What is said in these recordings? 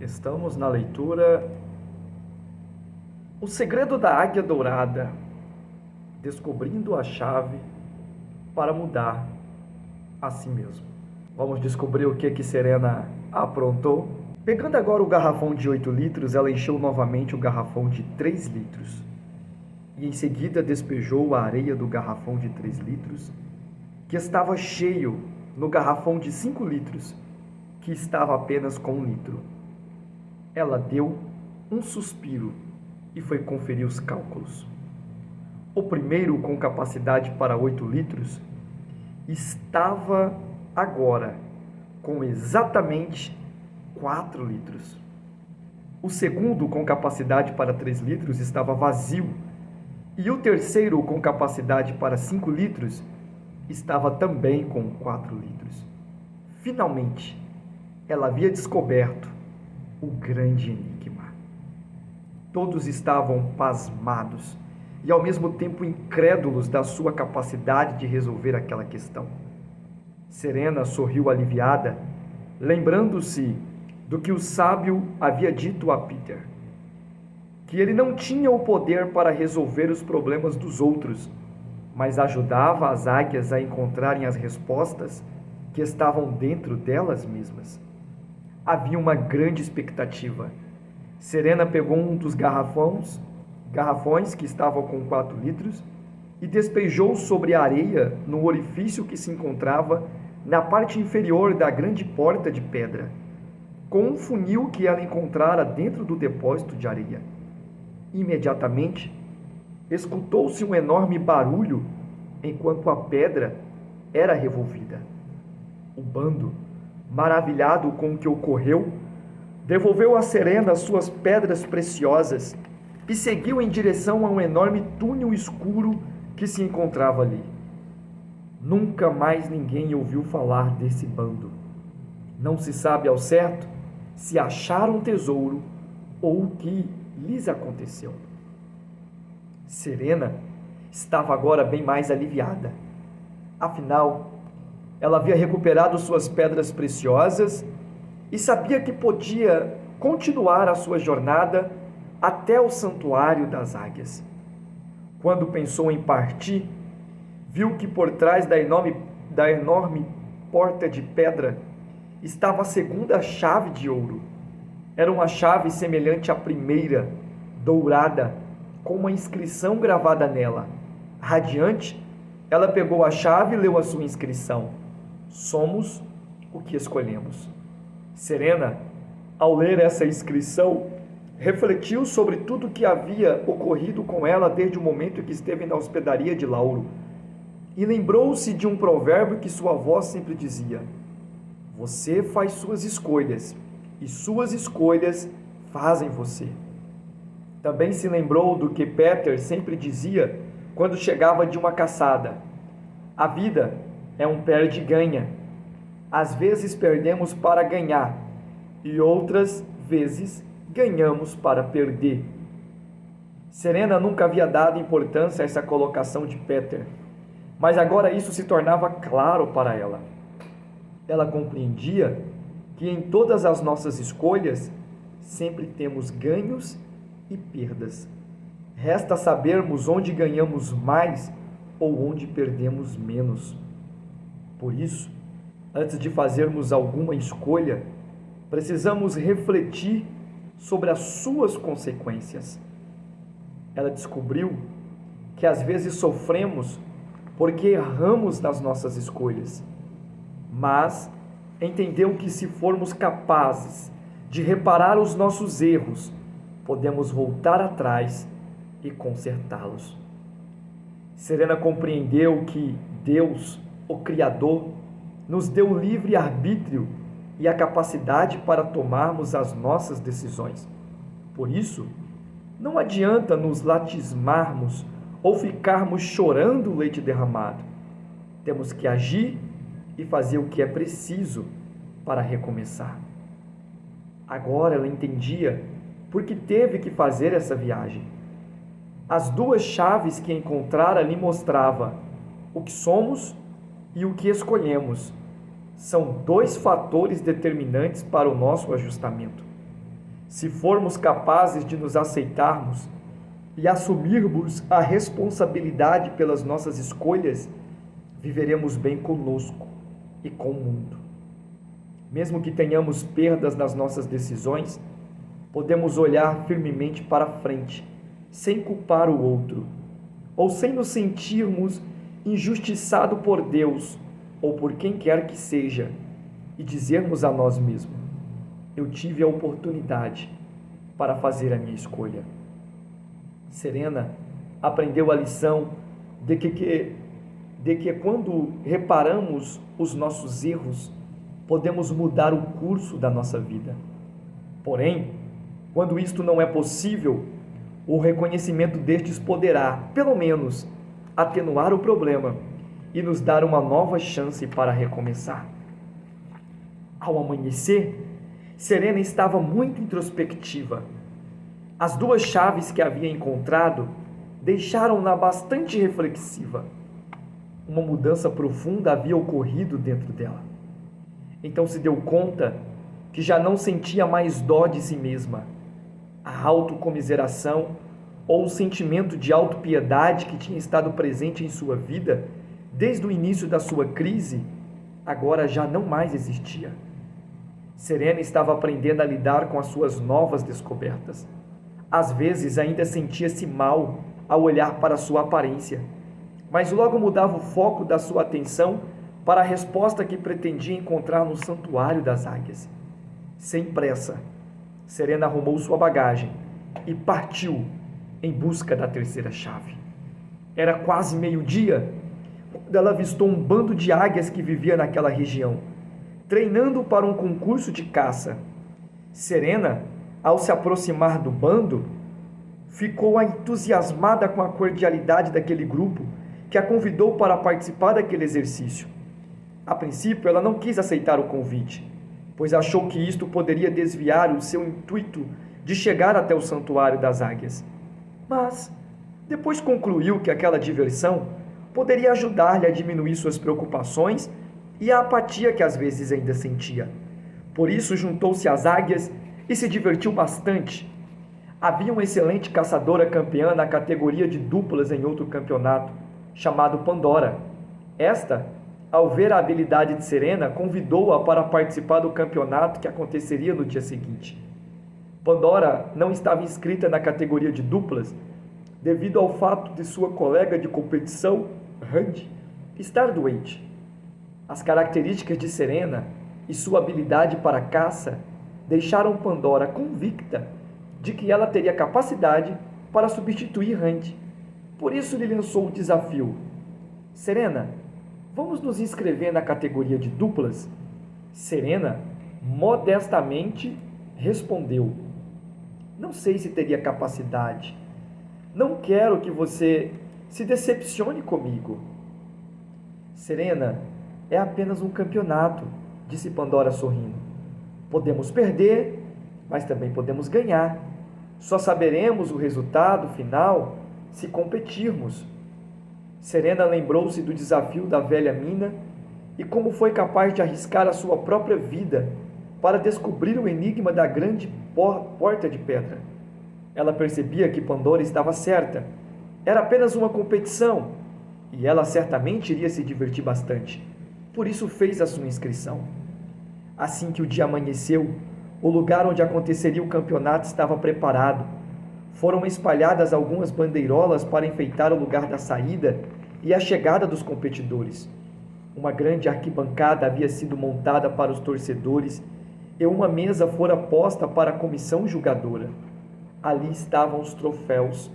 Estamos na leitura O Segredo da Águia Dourada, descobrindo a chave para mudar a si mesmo. Vamos descobrir o que Serena aprontou. Pegando agora o garrafão de 8 litros, ela encheu novamente o garrafão de 3 litros. E em seguida despejou a areia do garrafão de 3 litros, que estava cheio no garrafão de 5 litros, que estava apenas com 1 litro. Ela deu um suspiro e foi conferir os cálculos. O primeiro, com capacidade para 8 litros, estava agora com exatamente 4 litros. O segundo, com capacidade para 3 litros, estava vazio. E o terceiro, com capacidade para 5 litros, estava também com 4 litros. Finalmente, ela havia descoberto o grande enigma. Todos estavam pasmados e ao mesmo tempo incrédulos da sua capacidade de resolver aquela questão. Serena sorriu aliviada, lembrando-se do que o sábio havia dito a Peter, que ele não tinha o poder para resolver os problemas dos outros, mas ajudava as águias a encontrarem as respostas que estavam dentro delas mesmas. Havia uma grande expectativa. Serena pegou um dos garrafões que estavam com 4 litros e despejou sobre a areia no orifício que se encontrava na parte inferior da grande porta de pedra, com um funil que ela encontrara dentro do depósito de areia. Imediatamente, escutou-se um enorme barulho enquanto a pedra era revolvida. O bando, maravilhado com o que ocorreu, devolveu a Serena suas pedras preciosas e seguiu em direção a um enorme túnel escuro que se encontrava ali. Nunca mais ninguém ouviu falar desse bando. Não se sabe ao certo se acharam tesouro ou o que lhes aconteceu. Serena estava agora bem mais aliviada. Afinal, ela havia recuperado suas pedras preciosas e sabia que podia continuar a sua jornada até o Santuário das Águias. Quando pensou em partir, viu que por trás da enorme porta de pedra estava a segunda chave de ouro. Era uma chave semelhante à primeira, dourada, com uma inscrição gravada nela. Radiante, ela pegou a chave e leu a sua inscrição: Somos o que escolhemos. Serena, ao ler essa inscrição, refletiu sobre tudo o que havia ocorrido com ela desde o momento em que esteve na hospedaria de Lauro e lembrou-se de um provérbio que sua avó sempre dizia: Você faz suas escolhas e suas escolhas fazem você. Também se lembrou do que Peter sempre dizia quando chegava de uma caçada: A vida é um perde-ganha. Às vezes perdemos para ganhar e outras vezes ganhamos para perder. Serena nunca havia dado importância a essa colocação de Peter, mas agora isso se tornava claro para ela. Ela compreendia que em todas as nossas escolhas sempre temos ganhos e perdas. Resta sabermos onde ganhamos mais ou onde perdemos menos. Por isso, antes de fazermos alguma escolha, precisamos refletir sobre as suas consequências. Ela descobriu que às vezes sofremos porque erramos nas nossas escolhas, mas entendeu que se formos capazes de reparar os nossos erros, podemos voltar atrás e consertá-los. Serena compreendeu que Deus, o Criador, nos deu livre arbítrio e a capacidade para tomarmos as nossas decisões. Por isso, não adianta nos latismarmos ou ficarmos chorando o leite derramado. Temos que agir e fazer o que é preciso para recomeçar. Agora ela entendia por que teve que fazer essa viagem. As 2 chaves que encontrara lhe mostrava o que somos e o que escolhemos. São 2 fatores determinantes para o nosso ajustamento. Se formos capazes de nos aceitarmos e assumirmos a responsabilidade pelas nossas escolhas, viveremos bem conosco e com o mundo. Mesmo que tenhamos perdas nas nossas decisões, podemos olhar firmemente para frente, sem culpar o outro, ou sem nos sentirmos injustiçados por Deus ou por quem quer que seja, e dizermos a nós mesmos: eu tive a oportunidade para fazer a minha escolha. Serena aprendeu a lição de que quando reparamos os nossos erros, podemos mudar o curso da nossa vida. Porém, quando isto não é possível, o reconhecimento destes poderá, pelo menos, atenuar o problema e nos dar uma nova chance para recomeçar. Ao amanhecer, Serena estava muito introspectiva. As duas chaves que havia encontrado deixaram-na bastante reflexiva. Uma mudança profunda havia ocorrido dentro dela. Então se deu conta que já não sentia mais dó de si mesma. A autocomiseração ou o sentimento de autopiedade que tinha estado presente em sua vida desde o início da sua crise, agora já não mais existia. Serena estava aprendendo a lidar com as suas novas descobertas. Às vezes ainda sentia-se mal ao olhar para sua aparência, mas logo mudava o foco da sua atenção para a resposta que pretendia encontrar no Santuário das Águias. Sem pressa, Serena arrumou sua bagagem e partiu em busca da terceira chave. Era quase meio-dia quando ela avistou um bando de águias que vivia naquela região, treinando para um concurso de caça. Serena, ao se aproximar do bando, ficou entusiasmada com a cordialidade daquele grupo que a convidou para participar daquele exercício. A princípio, ela não quis aceitar o convite, pois achou que isto poderia desviar o seu intuito de chegar até o Santuário das Águias. Mas depois concluiu que aquela diversão poderia ajudar-lhe a diminuir suas preocupações e a apatia que às vezes ainda sentia. Por isso juntou-se às águias e se divertiu bastante. Havia uma excelente caçadora campeã na categoria de duplas em outro campeonato, chamado Pandora. Esta, ao ver a habilidade de Serena, convidou-a para participar do campeonato que aconteceria no dia seguinte. Pandora não estava inscrita na categoria de duplas devido ao fato de sua colega de competição, Randy, estar doente. As características de Serena e sua habilidade para a caça deixaram Pandora convicta de que ela teria capacidade para substituir Randy. Por isso lhe lançou o desafio: Serena, vamos nos inscrever na categoria de duplas? Serena modestamente respondeu: não sei se teria capacidade. Não quero que você se decepcione comigo. Serena, é apenas um campeonato, disse Pandora sorrindo. Podemos perder, mas também podemos ganhar. Só saberemos o resultado final se competirmos. Serena lembrou-se do desafio da velha mina e como foi capaz de arriscar a sua própria vida para descobrir o enigma da grande porta de pedra. Ela percebia que Pandora estava certa. Era apenas uma competição e ela certamente iria se divertir bastante. Por isso fez a sua inscrição. Assim que o dia amanheceu, o lugar onde aconteceria o campeonato estava preparado. Foram espalhadas algumas bandeirolas para enfeitar o lugar da saída e a chegada dos competidores. Uma grande arquibancada havia sido montada para os torcedores e uma mesa fora posta para a comissão julgadora. Ali estavam os troféus,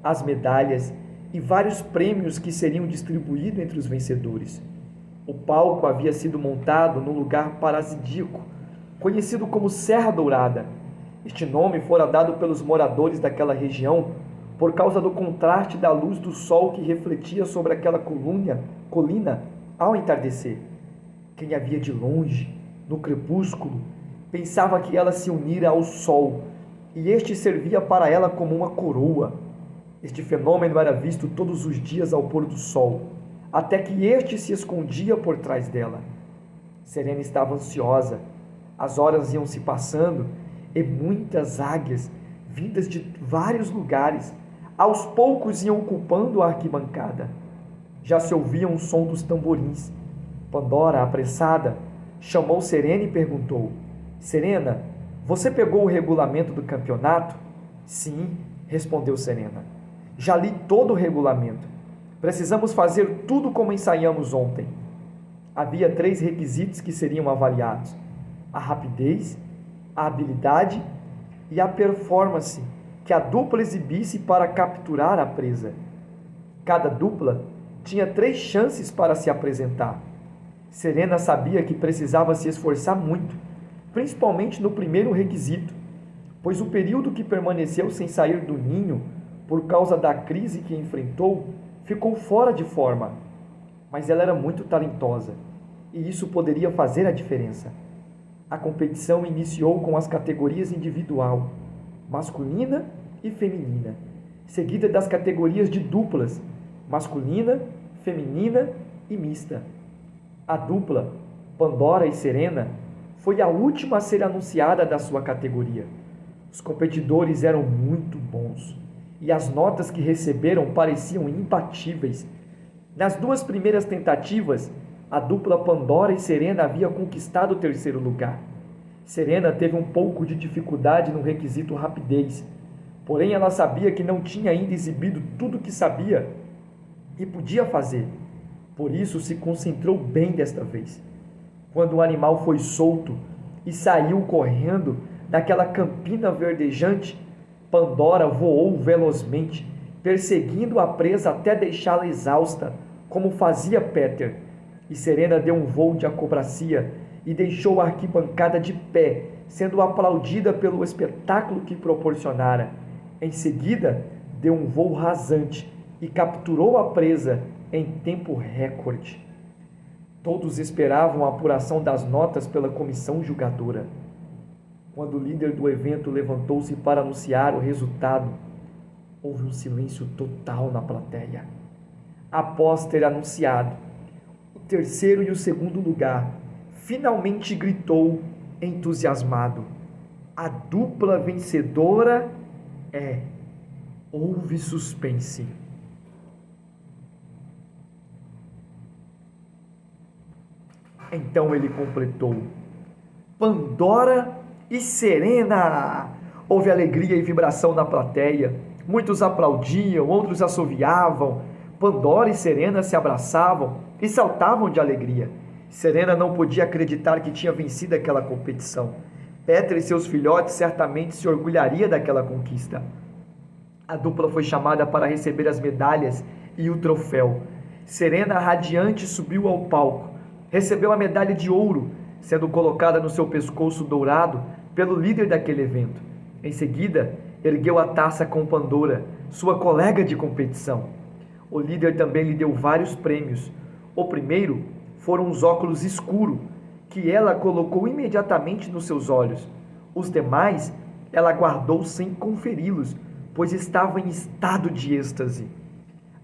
as medalhas e vários prêmios que seriam distribuídos entre os vencedores. O palco havia sido montado num lugar paradisíaco, conhecido como Serra Dourada. Este nome fora dado pelos moradores daquela região por causa do contraste da luz do sol que refletia sobre aquela colina ao entardecer. Quem a via de longe, no crepúsculo, pensava que ela se unira ao sol, e este servia para ela como uma coroa. Este fenômeno era visto todos os dias ao pôr do sol, até que este se escondia por trás dela. Serena estava ansiosa. As horas iam se passando e muitas águias, vindas de vários lugares, aos poucos iam ocupando a arquibancada. Já se ouvia um som dos tamborins. Pandora, apressada, chamou Serena e perguntou: Serena, você pegou o regulamento do campeonato? Sim, respondeu Serena. Já li todo o regulamento. Precisamos fazer tudo como ensaiamos ontem. Havia 3 requisitos que seriam avaliados: a rapidez, a habilidade e a performance que a dupla exibisse para capturar a presa. Cada dupla tinha 3 chances para se apresentar. Serena sabia que precisava se esforçar muito, principalmente no primeiro requisito, pois o período que permaneceu sem sair do ninho por causa da crise que enfrentou ficou fora de forma. Mas ela era muito talentosa e isso poderia fazer a diferença. A competição iniciou com as categorias individual, masculina e feminina, seguida das categorias de duplas, masculina, feminina e mista. A dupla, Pandora e Serena, foi a última a ser anunciada da sua categoria. Os competidores eram muito bons e as notas que receberam pareciam imbatíveis. Nas 2 primeiras tentativas, a dupla Pandora e Serena havia conquistado o 3º lugar. Serena teve um pouco de dificuldade no requisito rapidez, porém ela sabia que não tinha ainda exibido tudo o que sabia e podia fazer. Por isso se concentrou bem desta vez. Quando o animal foi solto e saiu correndo naquela campina verdejante, Pandora voou velozmente, perseguindo a presa até deixá-la exausta, como fazia Peter, e Serena deu um voo de acrobacia e deixou a arquibancada de pé, sendo aplaudida pelo espetáculo que proporcionara. Em seguida, deu um voo rasante e capturou a presa em tempo recorde. Todos esperavam a apuração das notas pela comissão julgadora. Quando o líder do evento levantou-se para anunciar o resultado, houve um silêncio total na plateia. Após ter anunciado o 3º e o 2º lugar, finalmente gritou entusiasmado: a dupla vencedora é... Houve suspense. Então ele completou: Pandora e Serena! Houve alegria e vibração na plateia. Muitos aplaudiam, outros assoviavam. Pandora e Serena se abraçavam e saltavam de alegria. Serena não podia acreditar que tinha vencido aquela competição. Petra e seus filhotes certamente se orgulhariam daquela conquista. A dupla foi chamada para receber as medalhas e o troféu. Serena, radiante, subiu ao palco. Recebeu a medalha de ouro, sendo colocada no seu pescoço dourado pelo líder daquele evento. Em seguida, ergueu a taça com Pandora, sua colega de competição. O líder também lhe deu vários prêmios. O primeiro foram os óculos escuros, que ela colocou imediatamente nos seus olhos. Os demais ela guardou sem conferi-los, pois estava em estado de êxtase.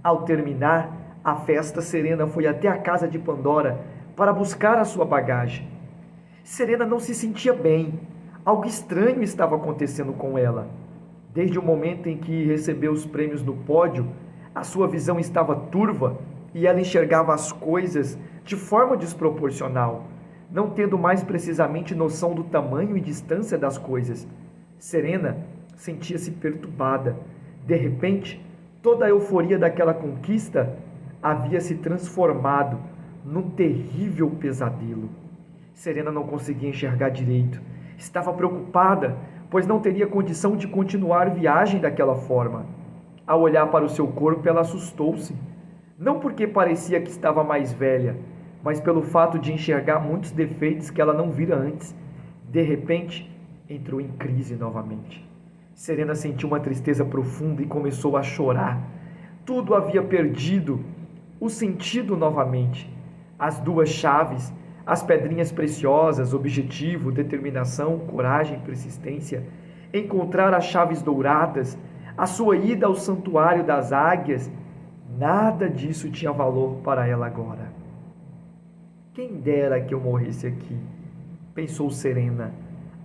Ao terminar a festa, Serena foi até a casa de Pandora para buscar a sua bagagem. Serena não se sentia bem. Algo estranho estava acontecendo com ela. Desde o momento em que recebeu os prêmios no pódio, a sua visão estava turva e ela enxergava as coisas de forma desproporcional, não tendo mais precisamente noção do tamanho e distância das coisas. Serena sentia-se perturbada. De repente, toda a euforia daquela conquista havia se transformado num terrível pesadelo. Serena não conseguia enxergar direito. Estava preocupada, pois não teria condição de continuar a viagem daquela forma. Ao olhar para o seu corpo, ela assustou-se. Não porque parecia que estava mais velha, mas pelo fato de enxergar muitos defeitos que ela não vira antes. De repente, entrou em crise novamente. Serena sentiu uma tristeza profunda e começou a chorar. Tudo havia perdido o sentido novamente. As 2 chaves, as pedrinhas preciosas, objetivo, determinação, coragem, persistência, encontrar as chaves douradas, a sua ida ao santuário das águias, nada disso tinha valor para ela agora. Quem dera que eu morresse aqui, pensou Serena,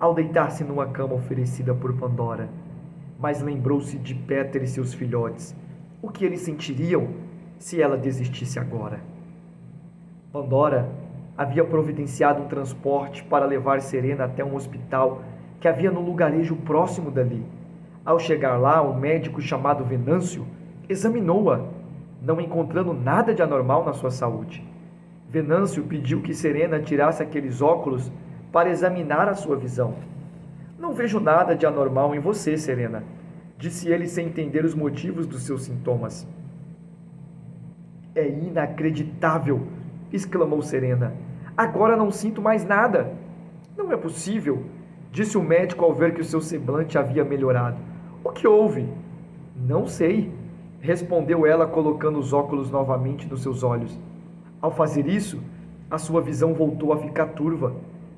ao deitar-se numa cama oferecida por Pandora, mas lembrou-se de Péter e seus filhotes. O que eles sentiriam se ela desistisse agora? Pandora havia providenciado um transporte para levar Serena até um hospital que havia no lugarejo próximo dali. Ao chegar lá, um médico chamado Venâncio examinou-a, não encontrando nada de anormal na sua saúde. Venâncio pediu que Serena tirasse aqueles óculos para examinar a sua visão. Não vejo nada de anormal em você, Serena, disse ele sem entender os motivos dos seus sintomas. É inacreditável, exclamou Serena. Agora não sinto mais nada. Não é possível, disse o médico ao ver que o seu semblante havia melhorado. O que houve? Não sei, respondeu ela colocando os óculos novamente nos seus olhos. Ao fazer isso, a sua visão voltou a ficar turva,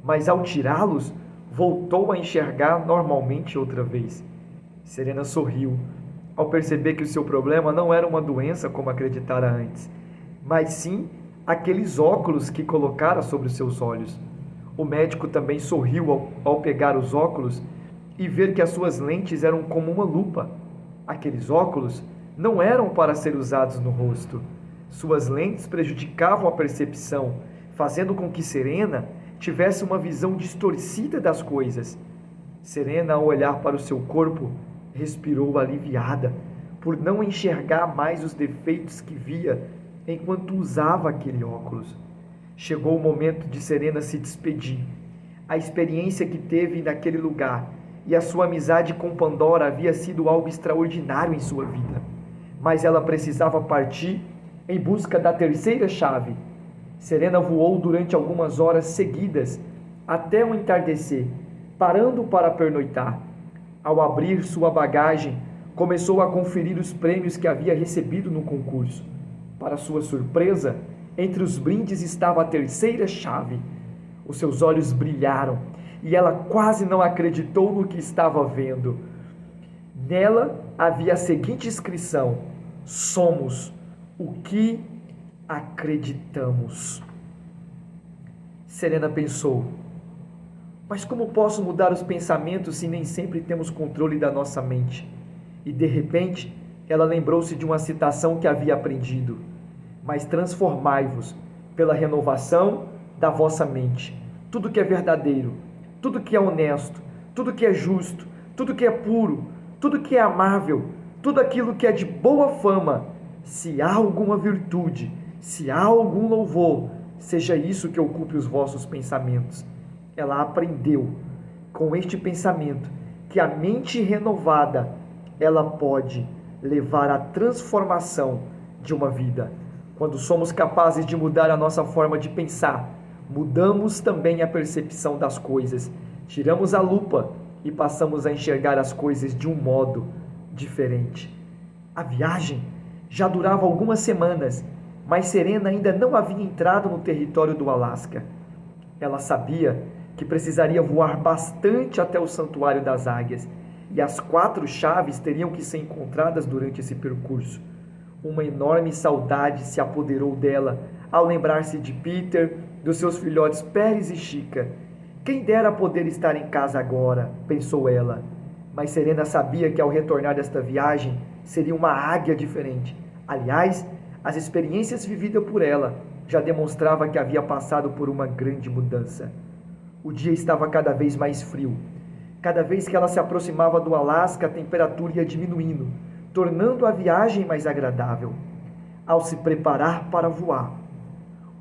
mas ao tirá-los, voltou a enxergar normalmente outra vez. Serena sorriu, ao perceber que o seu problema não era uma doença como acreditara antes, mas sim aqueles óculos que colocara sobre os seus olhos. O médico também sorriu ao pegar os óculos e ver que as suas lentes eram como uma lupa. Aqueles óculos não eram para ser usados no rosto. Suas lentes prejudicavam a percepção, fazendo com que Serena tivesse uma visão distorcida das coisas. Serena, ao olhar para o seu corpo, respirou aliviada, por não enxergar mais os defeitos que via enquanto usava aquele óculos. Chegou o momento de Serena se despedir. A experiência que teve naquele lugar e a sua amizade com Pandora havia sido algo extraordinário em sua vida. Mas ela precisava partir em busca da terceira chave. Serena voou durante algumas horas seguidas até o entardecer, parando para pernoitar. Ao abrir sua bagagem, começou a conferir os prêmios que havia recebido no concurso. Para sua surpresa, entre os brindes estava a terceira chave. Os seus olhos brilharam e ela quase não acreditou no que estava vendo. Nela havia a seguinte inscrição: somos o que acreditamos. Serena pensou: mas como posso mudar os pensamentos se nem sempre temos controle da nossa mente? E de repente, ela lembrou-se de uma citação que havia aprendido: mas transformai-vos pela renovação da vossa mente. Tudo que é verdadeiro, tudo que é honesto, tudo que é justo, tudo que é puro, tudo que é amável, tudo aquilo que é de boa fama, se há alguma virtude, se há algum louvor, seja isso que ocupe os vossos pensamentos. Ela aprendeu com este pensamento que a mente renovada, ela pode levar à transformação de uma vida. Quando somos capazes de mudar a nossa forma de pensar, mudamos também a percepção das coisas, tiramos a lupa e passamos a enxergar as coisas de um modo diferente. A viagem já durava algumas semanas, mas Serena ainda não havia entrado no território do Alasca. Ela sabia que precisaria voar bastante até o Santuário das Águias, e as 4 chaves teriam que ser encontradas durante esse percurso. Uma enorme saudade se apoderou dela ao lembrar-se de Peter, dos seus filhotes Pérez e Chica. Quem dera poder estar em casa agora, pensou ela. Mas Serena sabia que ao retornar desta viagem seria uma águia diferente. Aliás, as experiências vividas por ela já demonstravam que havia passado por uma grande mudança. O dia estava cada vez mais frio. Cada vez que ela se aproximava do Alasca, a temperatura ia diminuindo, tornando a viagem mais agradável. Ao se preparar para voar,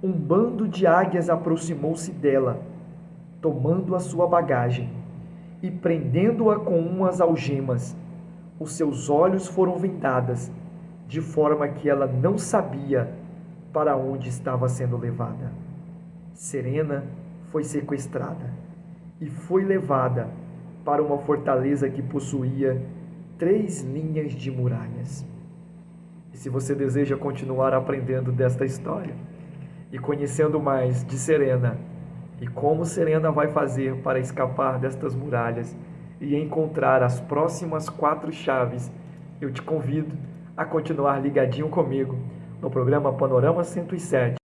um bando de águias aproximou-se dela, tomando a sua bagagem e prendendo-a com umas algemas. Os seus olhos foram vendados, de forma que ela não sabia para onde estava sendo levada. Serena foi sequestrada e foi levada para uma fortaleza que possuía 3 linhas de muralhas. E se você deseja continuar aprendendo desta história e conhecendo mais de Serena e como Serena vai fazer para escapar destas muralhas e encontrar as próximas 4 chaves, eu te convido a continuar ligadinho comigo no programa Panorama 107.